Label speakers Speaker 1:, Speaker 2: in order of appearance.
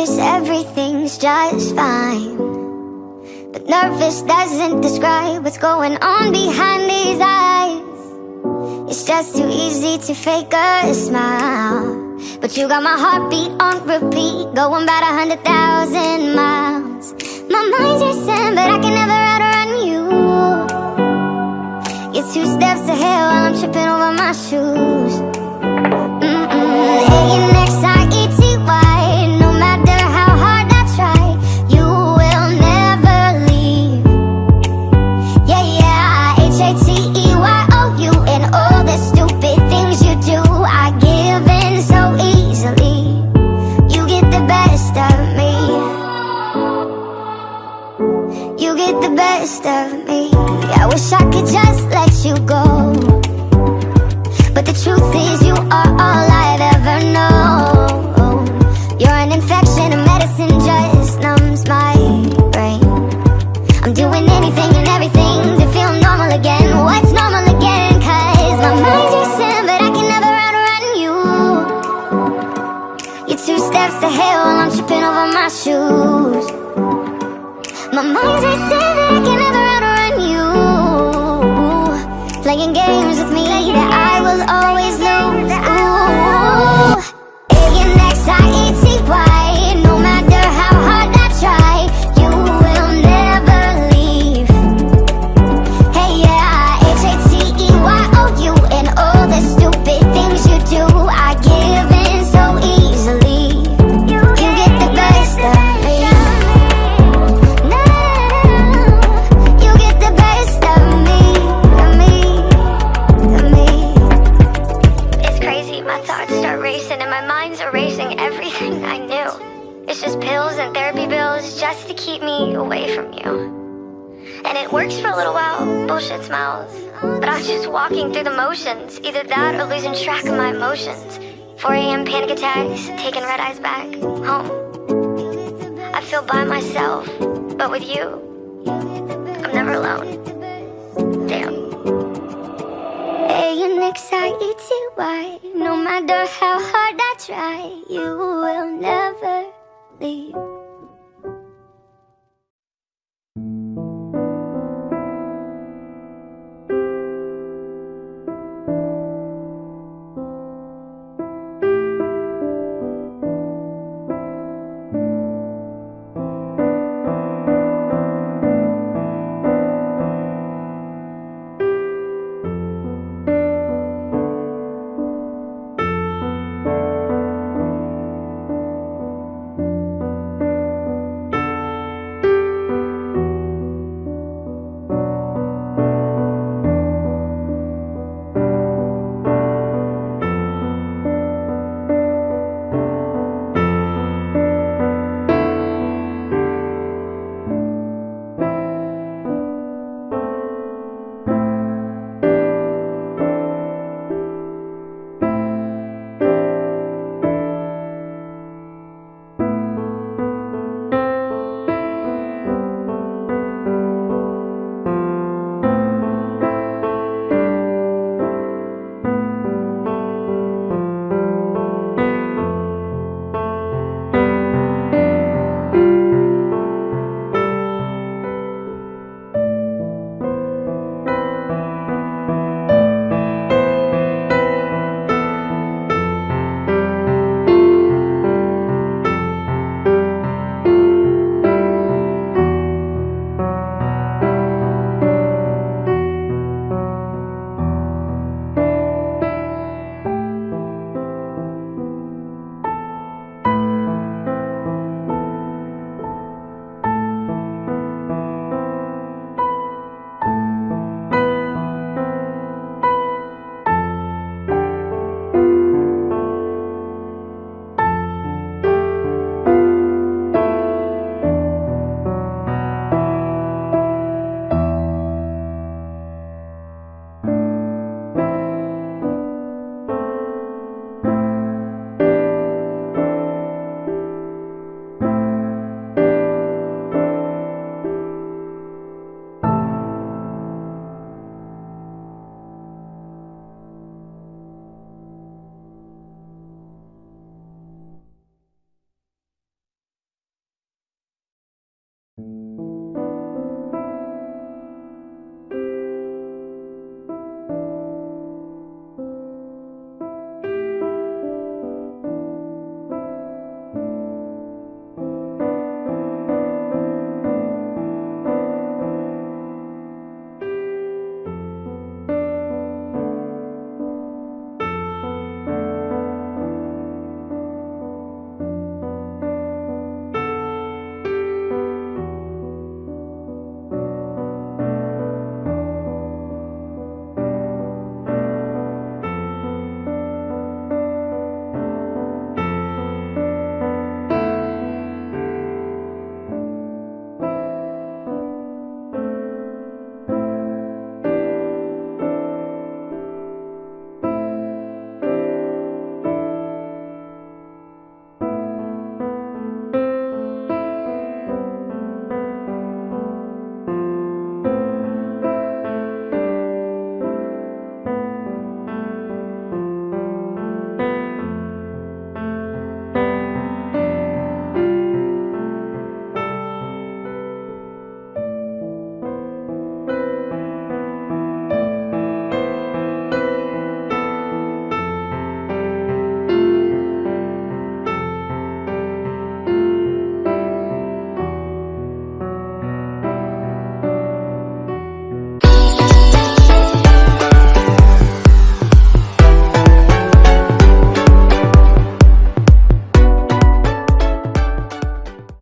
Speaker 1: surface everything's just fine, but nervous doesn't describe what's going on behind these eyes. It's just too easy to fake a smile, but you got my heartbeat on repeat, going about 100,000 miles. My mind's racing, but I can never outrun you. You're 2 steps ahead while I'm tripping over my shoes. A-N-X-I-E-T-Y. No matter how hard I try, you will never leave. Yeah, yeah, H-A-T-E-Y-O-U. And all the stupid things you do, I give in so easily. You get the best of me. You get the best of me. I wish I could just let you go, but the truth is you are all I'd ever know. You're an infection, a medicine just numbs my brain. I'm doing anything and everything to feel normal again. What's normal again? Cause my mind's racing, but I can never outrun you. You're 2 steps ahead while I'm tripping over my shoes. My mind's racing, but I can never outrun you. Playing games with me that I will always lose. Ooh. A-N-X-I-E-T-Y. No matter how hard I try, you will never leave. Hey, yeah, H-A-T-E-Y-O-U. And all the stupid things you do, I give in so easily. You get the best of me. You get the best of me. It's crazy, my thoughts start racing and my mind's erasing everything I knew. It's just pills and therapy bills just to keep me away from you. And it works for a little while, bullshit smiles, but I'm just walking through the motions. Either that or losing track of my emotions. 4 a.m. panic attacks, taking red eyes back home. I feel by myself, but with you, I'm never alone. Damn. A-N-X-I-E-T-Y. No matter how hard I try, you will never leave.